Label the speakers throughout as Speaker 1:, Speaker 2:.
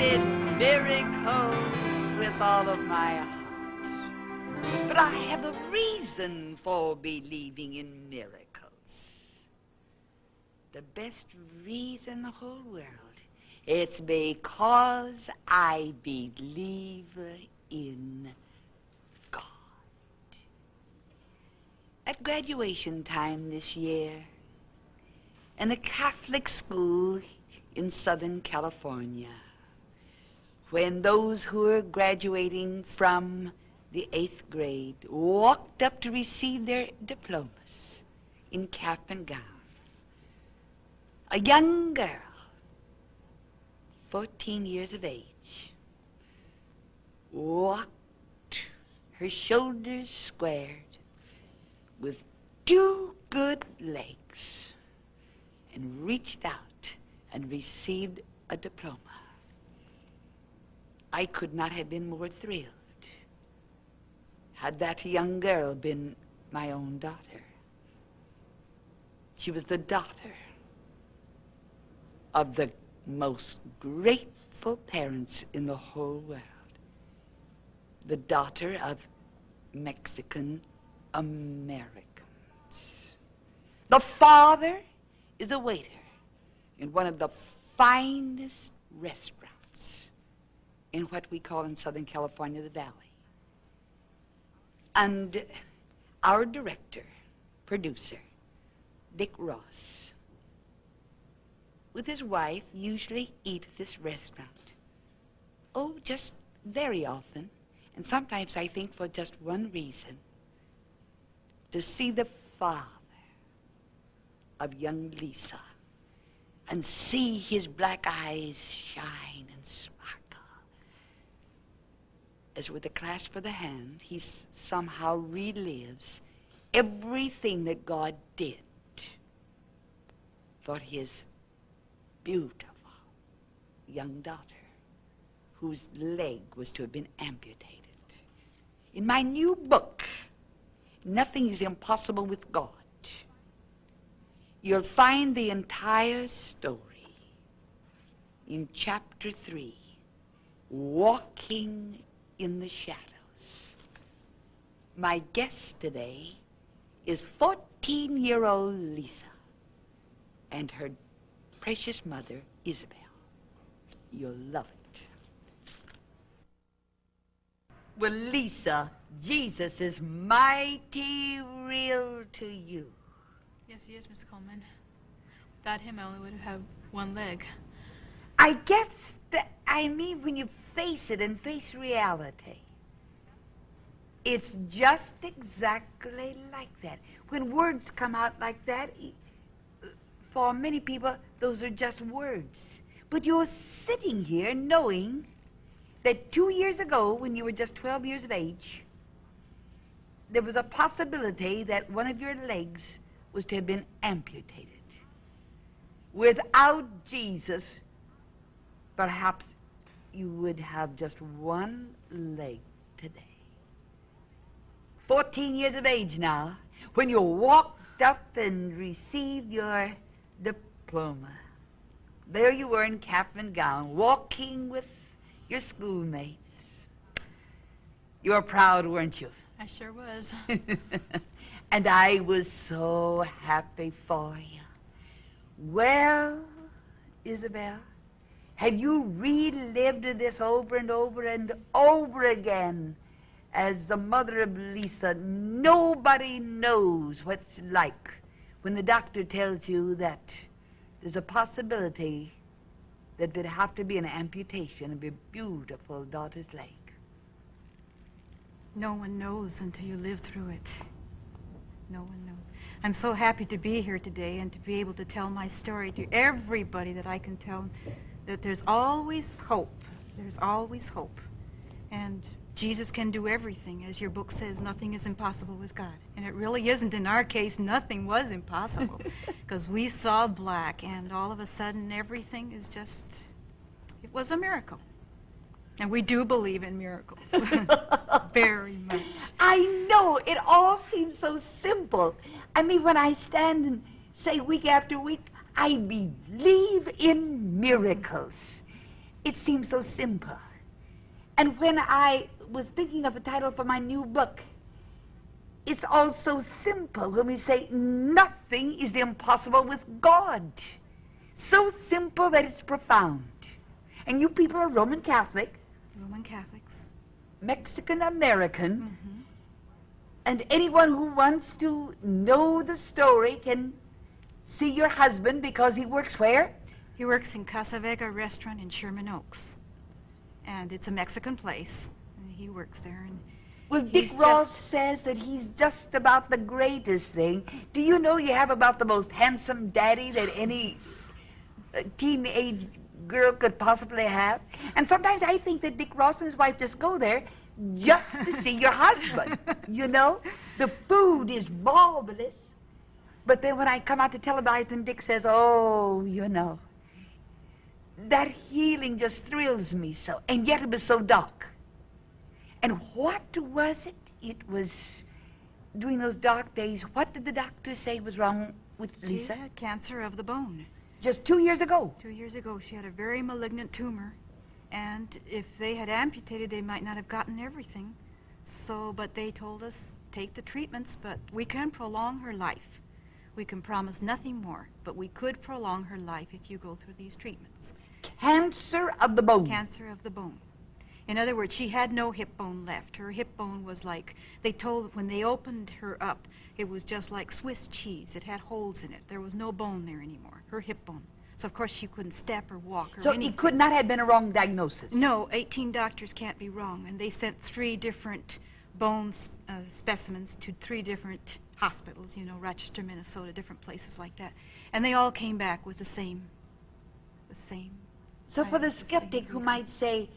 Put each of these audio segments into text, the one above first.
Speaker 1: needed miracles with all of my heart. But I have a reason for believing in miracles. The best reason in the whole world. It's because I believe in God. At graduation time this year, in a Catholic school in Southern California, when those who were graduating from the 8th grade walked up to receive their diplomas in cap and gown, a young girl, 14 years of age, walked, her shoulders squared, with 2 good legs, and reached out and received a diploma. I could not have been more thrilled had that young girl been my own daughter. She was the daughter of the most grateful parents in the whole world, the daughter of Mexican Americans. The father is a waiter in one of the finest restaurants in what we call in Southern California the Valley. And our director, producer, Dick Ross, with his wife, usually eat at this restaurant. Oh, just very often, and sometimes I think for just one reason, to see the father of young Lisa and see his black eyes shine and sparkle. As with a clasp of the hand, he somehow relives everything that God did for his beautiful young daughter, whose leg was to have been amputated. In my new book, Nothing is Impossible with God, you'll find the entire story in chapter 3, Walking in the Shadows. My guest today is 14-year-old Lisa and her precious mother, Isabel. You'll love it. Well, Lisa, Jesus is mighty real to you.
Speaker 2: Yes, he is, Miss Kuhlman. Without him, I only would have one leg.
Speaker 1: I guess that, when you face it and face reality, it's just exactly like that. When words come out like that, for many people, those are just words. But you're sitting here knowing that 2 years ago, when you were just 12 years of age, there was a possibility that one of your legs was to have been amputated. Without Jesus, perhaps you would have just one leg today. 14 years of age now, when you walked up and received your diploma. There you were in cap and gown, walking with your schoolmates. You were proud, weren't you?
Speaker 2: I sure was.
Speaker 1: And I was so happy for you. Well, Isabel, have you relived this over and over and over again? As the mother of Lisa, nobody knows what it's like when the doctor tells you that there's a possibility that there'd have to be an amputation of your beautiful daughter's leg.
Speaker 2: No one knows until you live through it. No one knows. I'm so happy to be here today and to be able to tell my story to everybody that I can tell, that there's always hope. There's always hope. And Jesus can do everything. As your book says, nothing is impossible with God. And it really isn't. In our case, nothing was impossible because we saw black, and all of a sudden everything is just, it was a miracle. And we do believe in miracles. Very much.
Speaker 1: I know. It all seems so simple. When I stand and say week after week, I believe in miracles. it seems so simple. And when I was thinking of a title for my new book, it's all so simple when we say nothing is impossible with God. So simple that it's profound. And you people are Roman Catholic.
Speaker 2: Roman Catholics.
Speaker 1: Mexican American. And anyone who wants to know the story can see your husband because he works where?
Speaker 2: He works in Casa Vega restaurant in Sherman Oaks. And it's a Mexican place. And he works there. And
Speaker 1: well, Dick Ross says that he's just about the greatest thing. Do you know you have about the most handsome daddy that any teenage girl could possibly have? And sometimes I think that Dick Ross and his wife just go there just to see your husband. You know? The food is marvelous. But then when I come out to televise and Dick says, oh, you know, that healing just thrills me so. And yet it was so dark. And what was it? It was during those dark days. What did the doctor say was wrong with Lisa?
Speaker 2: She had cancer of the bone.
Speaker 1: Just 2 years ago.
Speaker 2: 2 years ago, she had a very malignant tumor. And if they had amputated, they might not have gotten everything. So, but they told us, take the treatments, but we can prolong her life. We can promise nothing more, but we could prolong her life if you go through these treatments.
Speaker 1: Cancer of the bone.
Speaker 2: Cancer of the bone. In other words, she had no hip bone left. Her hip bone was like, they told, when they opened her up, it was just like Swiss cheese. It had holes in it. There was no bone there anymore, her hip bone. So, of course, she couldn't step or walk or anything.
Speaker 1: So it could not have been a wrong diagnosis?
Speaker 2: No, 18 doctors can't be wrong. And they sent 3 different bone specimens to 3 different hospitals, you know, Rochester, Minnesota, different places like that. And they all came back with the same.
Speaker 1: So for the skeptic who might say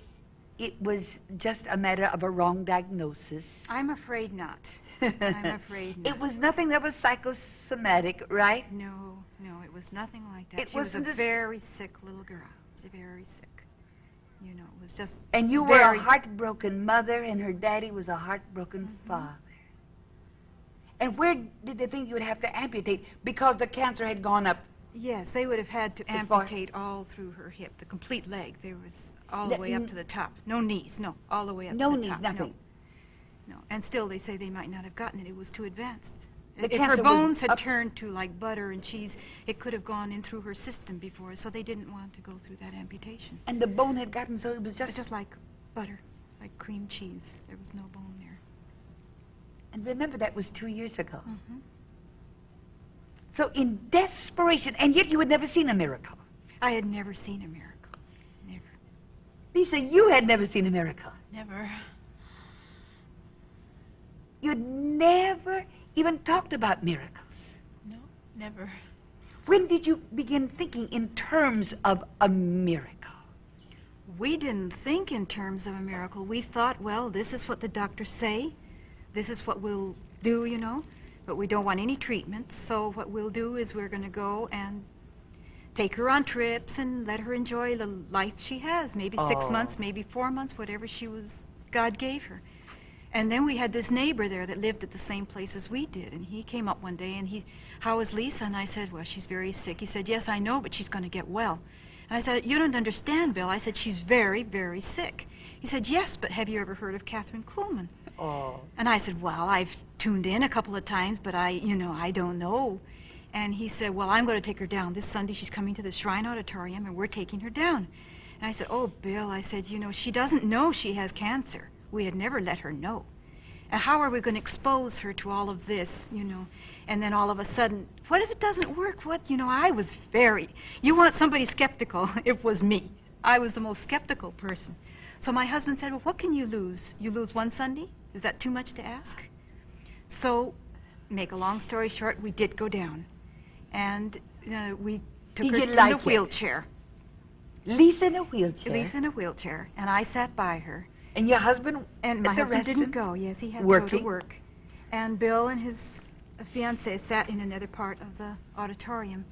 Speaker 1: it was just a matter of a wrong diagnosis.
Speaker 2: I'm afraid not. I'm afraid not.
Speaker 1: It was nothing that was psychosomatic, right?
Speaker 2: No, it was nothing like that.
Speaker 1: She was a
Speaker 2: very sick little girl. She was very sick. You know, it was just.
Speaker 1: And you were a heartbroken mother, and her daddy was a heartbroken father. And where did they think you would have to amputate? Because the cancer had gone up.
Speaker 2: Yes, they would have had to amputate all through her hip, the complete leg. There was all the way up to the top. No knees, no, all the way up to the top.
Speaker 1: No knees, nothing.
Speaker 2: No, and still they say they might not have gotten it. It was too advanced.
Speaker 1: The
Speaker 2: if her bones had turned to like butter and cheese, it could have gone in through her system before, so they didn't want to go through that amputation.
Speaker 1: And the bone had gotten so it was just
Speaker 2: like butter, like cream cheese. There was no bone there.
Speaker 1: And remember, that was 2 years ago. So in desperation, and yet you had never seen a miracle.
Speaker 2: I had never seen a miracle. Never.
Speaker 1: Lisa, you had never seen a miracle.
Speaker 2: Never.
Speaker 1: You'd never even talked about miracles.
Speaker 2: No, never.
Speaker 1: When did you begin thinking in terms of a miracle?
Speaker 2: We didn't think in terms of a miracle. We thought, well, this is what the doctors say. This is what we'll do, you know. But we don't want any treatments, so what we'll do is we're going to go and take her on trips and let her enjoy the life she has. Maybe 6 months, maybe 4 months, whatever God gave her. And then we had this neighbor there that lived at the same place as we did, and he came up one day and how is Lisa? And I said, well, she's very sick. He said, yes, I know, but she's going to get well. And I said, you don't understand, Bill. I said, she's very, very sick. He said, yes, but have you ever heard of Kathryn Kuhlman? And I said, well, I've tuned in a couple of times, but I don't know. And he said, well, I'm going to take her down. This Sunday she's coming to the Shrine Auditorium, and we're taking her down. And I said, oh, Bill, I said, she doesn't know she has cancer. We had never let her know. And how are we going to expose her to all of this, And then all of a sudden, what if it doesn't work? I was you want somebody skeptical. It was me. I was the most skeptical person. So my husband said, well, what can you lose? You lose one Sunday? Is that too much to ask? So, make a long story short, we did go down. And we took her in the wheelchair.
Speaker 1: Lisa in a wheelchair?
Speaker 2: Lisa in a wheelchair. And I sat by her.
Speaker 1: And your husband
Speaker 2: And my husband didn't go. Yes, he had to go to work. And Bill and his fiancée sat in another part of the auditorium.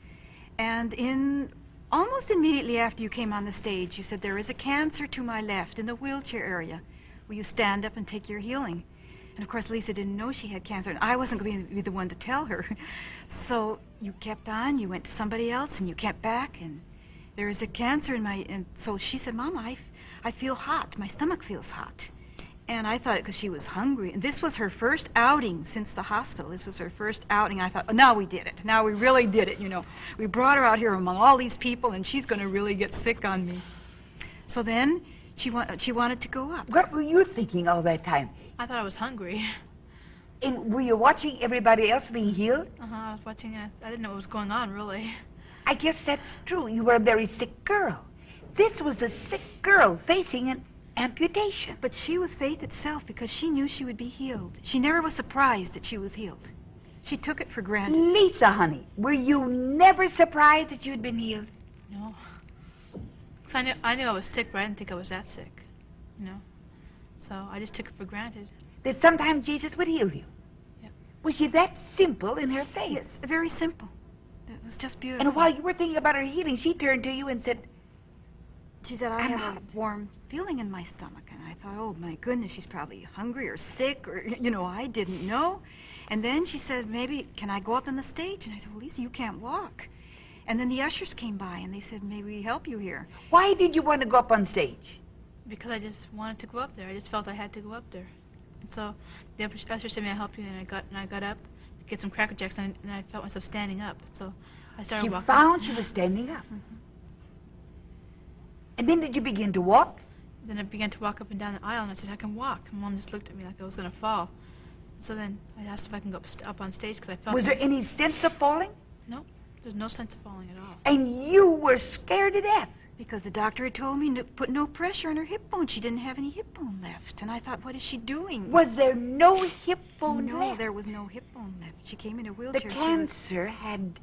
Speaker 2: And almost immediately after you came on the stage, you said, there is a cancer to my left in the wheelchair area. Will you stand up and take your healing? And of course, Lisa didn't know she had cancer, and I wasn't going to be the one to tell her. So you kept on, you went to somebody else, and you kept back, and there is a cancer in my, and so she said, Mama, I feel hot. My stomach feels hot. And I thought it because she was hungry. And this was her first outing since the hospital. This was her first outing. I thought, oh, now we did it. Now we really did it, you know. We brought her out here among all these people, and she's going to really get sick on me. So then she wanted to go up.
Speaker 1: What were you thinking all that time?
Speaker 3: I thought I was hungry.
Speaker 1: And were you watching everybody else being healed?
Speaker 3: I was watching it. I didn't know what was going on, really.
Speaker 1: I guess that's true. You were a very sick girl. This was a sick girl facing an amputation.
Speaker 2: But she was faith itself because she knew she would be healed. She never was surprised that she was healed. She took it for granted.
Speaker 1: Lisa, honey, were you never surprised that you'd been healed?
Speaker 3: No. 'Cause I knew I was sick, but I didn't think I was that sick, you know. So I just took it for granted.
Speaker 1: That sometime Jesus would heal you?
Speaker 3: Yep.
Speaker 1: Was she that simple in her faith?
Speaker 2: Yes, very simple. It was just beautiful.
Speaker 1: And while you were thinking about her healing, she turned to you and said,
Speaker 2: she said, I have a warm feeling in my stomach. And I thought, oh, my goodness, she's probably hungry or sick or, you know, I didn't know. And then she said, maybe, can I go up on the stage? And I said, well, Lisa, you can't walk. And then the ushers came by and they said, may we help you here?
Speaker 1: why did you want to go up on stage?
Speaker 3: Because I just wanted to go up there. I just felt I had to go up there. And so the usher said, may I help you? And I got up to get some Cracker Jacks, and I felt myself standing up. So I started
Speaker 1: She
Speaker 3: walking.
Speaker 1: found she was standing up. And then did you begin to walk?
Speaker 3: Then I began to walk up and down the aisle, and I said, I can walk. And Mom just looked at me like I was going to fall. So then I asked if I can go up on stage because I felt...
Speaker 1: Was there any sense of falling?
Speaker 3: No, there's no sense of falling at all.
Speaker 1: And you were scared to death.
Speaker 2: Because the doctor had told me to put no pressure on her hip bone. She didn't have any hip bone left. And I thought, what is she doing?
Speaker 1: Was there no hip bone
Speaker 2: No,
Speaker 1: left?
Speaker 2: there was no hip bone left. She came in a
Speaker 1: The
Speaker 2: wheelchair.
Speaker 1: cancer had...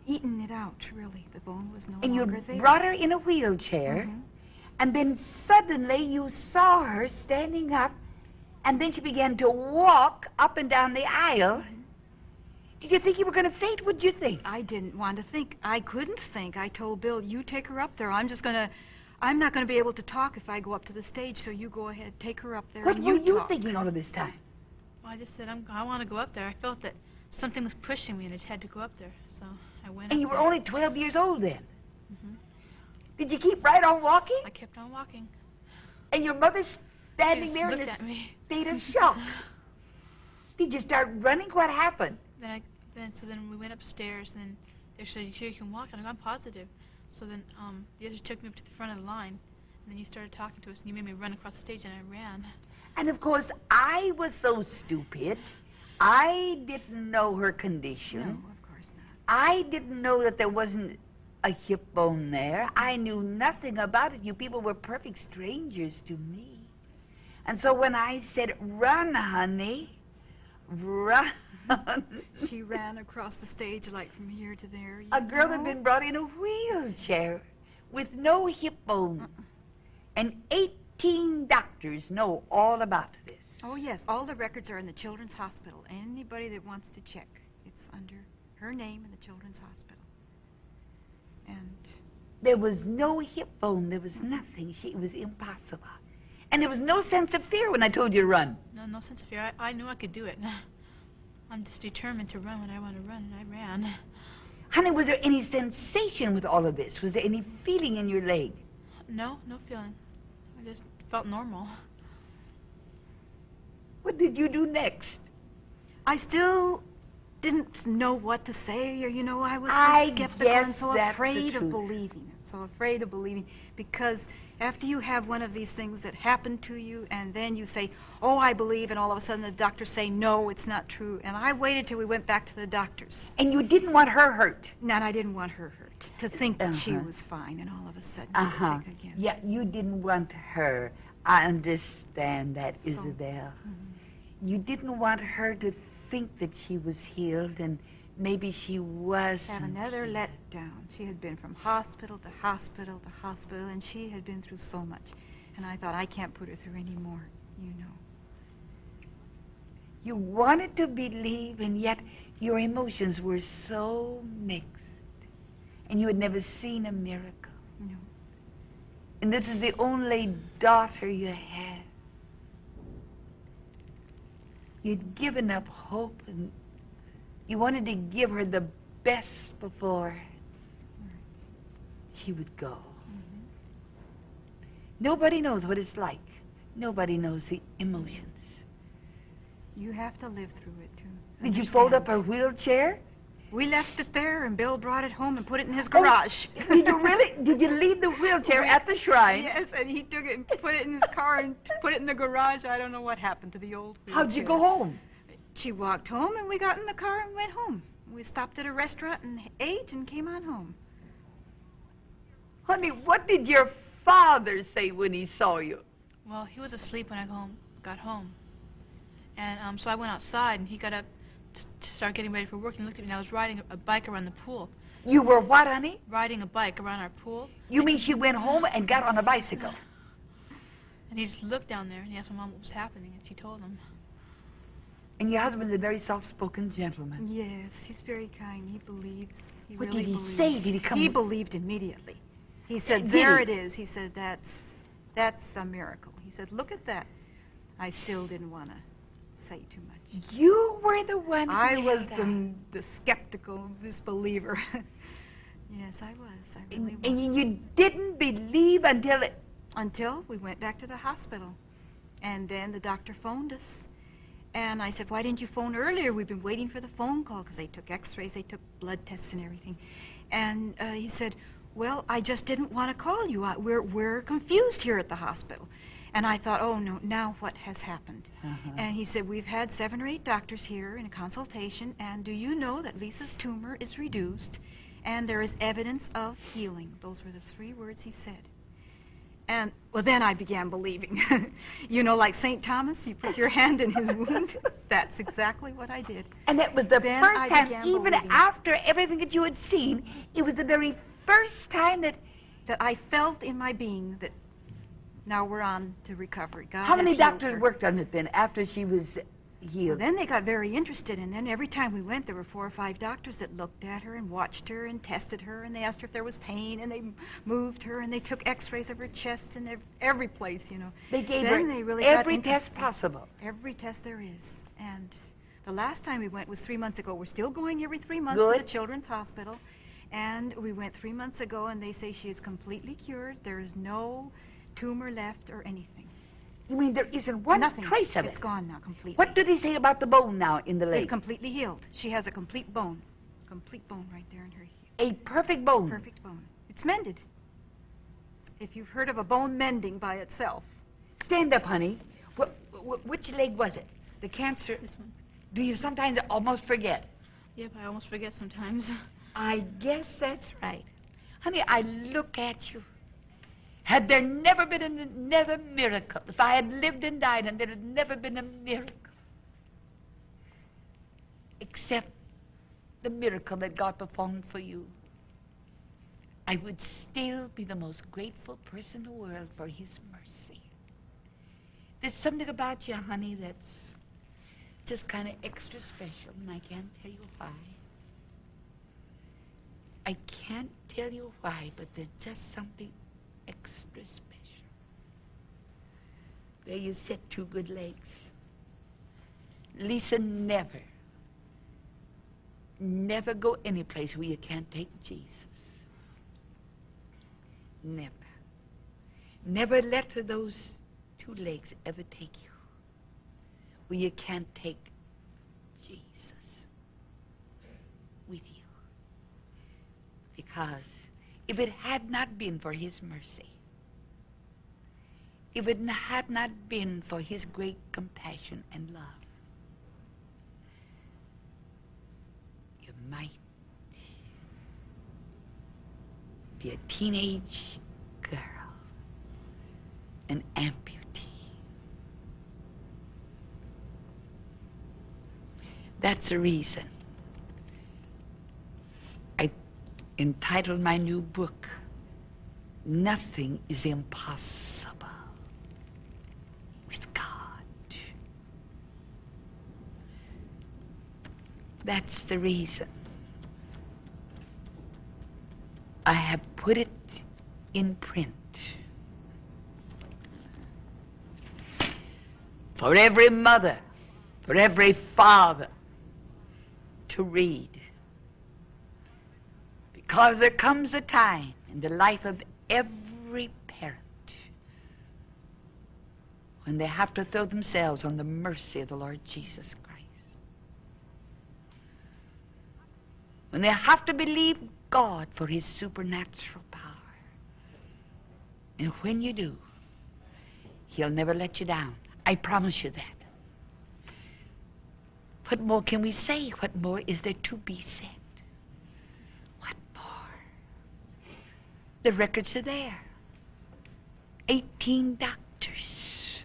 Speaker 2: Eaten it out, really. The bone was no
Speaker 1: And you
Speaker 2: longer there.
Speaker 1: brought her in a wheelchair, and then suddenly you saw her standing up, and then she began to walk up and down the aisle. Did you think you were going to faint? What did you think?
Speaker 2: I didn't want to think. I couldn't think. I told Bill, you take her up there. I'm not going to be able to talk if I go up to the stage, so you go ahead, take her up there,
Speaker 1: What
Speaker 2: and
Speaker 1: were you
Speaker 2: talk.
Speaker 1: thinking all of this time?
Speaker 3: Well, I just said, I want to go up there. I felt that something was pushing me, and I just had to go up there. So I went
Speaker 1: And
Speaker 3: up
Speaker 1: you were
Speaker 3: there.
Speaker 1: only 12 years old then. Did you keep right on walking?
Speaker 3: I kept on walking.
Speaker 1: And your mother's standing
Speaker 3: She just
Speaker 1: there in
Speaker 3: looked
Speaker 1: this
Speaker 3: at me.
Speaker 1: state of shock. Did you start running? What happened?
Speaker 3: So then we went upstairs, and they said, you sure you can walk? And I'm positive. So then the others took me up to the front of the line, and then you started talking to us, and you made me run across the stage, and I ran.
Speaker 1: And of course, I was so stupid. I didn't know her condition.
Speaker 2: No, of course not.
Speaker 1: I didn't know that there wasn't a hip bone there. I knew nothing about it. You people were perfect strangers to me. And so when I said, run, honey, run.
Speaker 2: She ran across the stage like from here to there.
Speaker 1: A girl had been brought in a wheelchair with no hip bone. And 18 doctors know all about this.
Speaker 2: Oh, yes. All the records are in the Children's Hospital. Anybody that wants to check, it's under her name in the Children's Hospital. And
Speaker 1: There was no hip bone. There was nothing. It was impossible. And there was no sense of fear when I told you to run.
Speaker 3: No sense of fear. I knew I could do it. I'm just determined to run when I want to run, and I ran.
Speaker 1: Honey, was there any sensation with all of this? Was there any feeling in your leg?
Speaker 3: No feeling. I just felt normal.
Speaker 1: What did you do next?
Speaker 2: I still didn't know what to say, or, you know, I was so
Speaker 1: I
Speaker 2: skeptical and
Speaker 1: guess
Speaker 2: so
Speaker 1: that's the
Speaker 2: afraid of
Speaker 1: truth.
Speaker 2: believing. So afraid of believing, because after you have one of these things that happen to you, and then you say, oh, I believe, and all of a sudden the doctors say, no, it's not true. And I waited till we went back to the doctors.
Speaker 1: And you didn't want her hurt.
Speaker 2: And I didn't want her hurt, to think that she was fine, and all of a sudden get sick again.
Speaker 1: Yeah, you didn't want her. I understand that,
Speaker 2: So-
Speaker 1: Isabel. You didn't want her to think that she was healed, and maybe she was.
Speaker 2: Have another letdown. She had been from hospital to hospital to hospital, and she had been through so much. And I thought, I can't put her through any more, you know.
Speaker 1: You wanted to believe, and yet your emotions were so mixed. And you had never seen a miracle.
Speaker 2: No.
Speaker 1: And this is the only daughter you had. You'd given up hope, and you wanted to give her the best before she would go. Nobody knows what it's like. Nobody knows the emotions.
Speaker 2: You have to live through it, too.
Speaker 1: Did you fold up her wheelchair?
Speaker 2: We left it there, and Bill brought it home and put it in his garage.
Speaker 1: Oh, did you really? Did you leave the wheelchair at the shrine?
Speaker 2: Yes, and he took it and put it in his car and put it in the garage. I don't know what happened to the old wheelchair.
Speaker 1: How'd you go home?
Speaker 2: She walked home, and we got in the car and went home. We stopped at a restaurant and ate and came on home.
Speaker 1: Honey, what did your father say when he saw you?
Speaker 3: Well, he was asleep when I got home. And so I went outside, and he got up to start getting ready for work, and he looked at me, and I was riding a bike around the pool.
Speaker 1: You were what, honey?
Speaker 3: Riding a bike around our pool.
Speaker 1: You mean she went home and got on a bicycle?
Speaker 3: And he just looked down there, and he asked my mom what was happening, and she told him.
Speaker 1: And your husband's a very soft-spoken gentleman.
Speaker 2: Yes, he's very kind. He believes. He
Speaker 1: What
Speaker 2: really
Speaker 1: did he
Speaker 2: believes.
Speaker 1: say? Did he come?
Speaker 2: He believed immediately. He said,
Speaker 1: Did
Speaker 2: there
Speaker 1: he?
Speaker 2: it is. He said, that's a miracle. He said, look at that. I still didn't want to say too much.
Speaker 1: You were the one who
Speaker 2: I was
Speaker 1: held
Speaker 2: the skeptical disbeliever. Yes, I was. I really was.
Speaker 1: And you didn't believe
Speaker 2: Until we went back to the hospital. And then the doctor phoned us. And I said, why didn't you phone earlier? We've been waiting for the phone call because they took x-rays, they took blood tests and everything. And he said, well, I just didn't want to call you. We're confused here at the hospital. And I thought, oh, no, now what has happened? And he said, we've had 7 or 8 doctors here in a consultation, and do you know that Lisa's tumor is reduced, and there is evidence of healing? Those were the 3 words he said. And, well, then I began believing. You know, like St. Thomas, you put your hand in his wound. That's exactly what I did.
Speaker 1: And that was the
Speaker 2: Then
Speaker 1: first
Speaker 2: I
Speaker 1: time,
Speaker 2: began
Speaker 1: even
Speaker 2: believing.
Speaker 1: after everything that you had seen, it was the very first time that...
Speaker 2: That I felt in my being that now we're on to recovery. God
Speaker 1: How many
Speaker 2: has healed
Speaker 1: doctors
Speaker 2: her.
Speaker 1: worked on it then, after she was
Speaker 2: Well,
Speaker 1: healed?
Speaker 2: then they got very interested, and then every time we went, there were 4 or 5 doctors that looked at her and watched her and tested her, and they asked her if there was pain, and they moved her, and they took x-rays of her chest and every place, you know.
Speaker 1: They gave
Speaker 2: Then
Speaker 1: her
Speaker 2: they really got
Speaker 1: every test
Speaker 2: interested.
Speaker 1: possible.
Speaker 2: Every test there is. And the last time we went was 3 months ago. We're still going every 3 months to
Speaker 1: Good.
Speaker 2: the Children's Hospital. And we went 3 months ago, and they say she is completely cured. There is no tumor left or anything.
Speaker 1: You mean there isn't one
Speaker 2: Nothing.
Speaker 1: trace of
Speaker 2: It's
Speaker 1: it?
Speaker 2: gone now completely.
Speaker 1: What do they say about the bone now in the leg?
Speaker 2: It's completely healed. She has a complete bone right there in her heel.
Speaker 1: A perfect bone.
Speaker 2: Perfect bone. It's mended. If you've heard of a bone mending by itself.
Speaker 1: Stand up, honey. Which leg was it? The cancer?
Speaker 3: This one.
Speaker 1: Do you sometimes almost forget?
Speaker 3: Yep, I almost forget sometimes.
Speaker 1: I guess that's right. Honey, I look at you. Had there never been another miracle, if I had lived and died and there had never been a miracle, except the miracle that God performed for you, I would still be the most grateful person in the world for his mercy. There's something about you, honey, that's just kind of extra special, and I can't tell you why. I can't tell you why, but there's just something extra special. There you sit, 2 good legs. Lisa, never go any place where you can't take Jesus. Never. Never let those 2 legs ever take you where you can't take Jesus with you. Because if it had not been for his mercy, if it had not been for his great compassion and love, you might be a teenage girl, an amputee. That's the reason I entitled my new book, Nothing is Impossible with God. That's the reason I have put it in print for every mother, for every father to read. Because there comes a time in the life of every parent when they have to throw themselves on the mercy of the Lord Jesus Christ. When they have to believe God for his supernatural power. And when you do, he'll never let you down. I promise you that. What more can we say? What more is there to be said? What more? The records are there. 18 doctors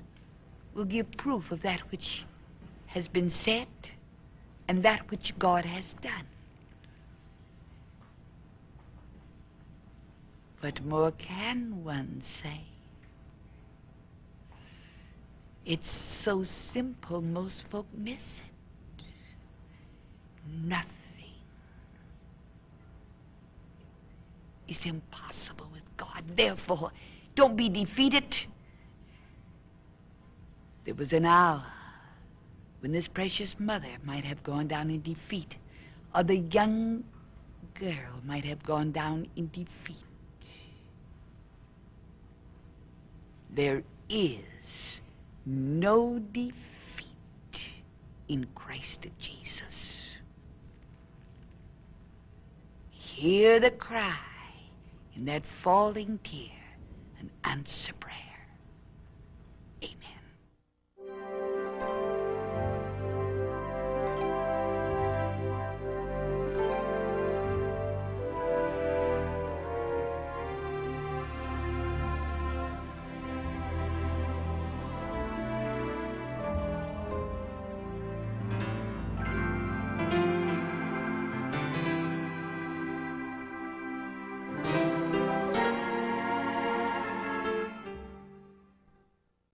Speaker 1: will give proof of that which has been said and that which God has done. What more can one say? It's so simple, most folk miss it. Nothing is impossible with God. Therefore, don't be defeated. There was an hour when this precious mother might have gone down in defeat, or the young girl might have gone down in defeat. There is no defeat in Christ Jesus. Hear the cry in that falling tear and answer prayer.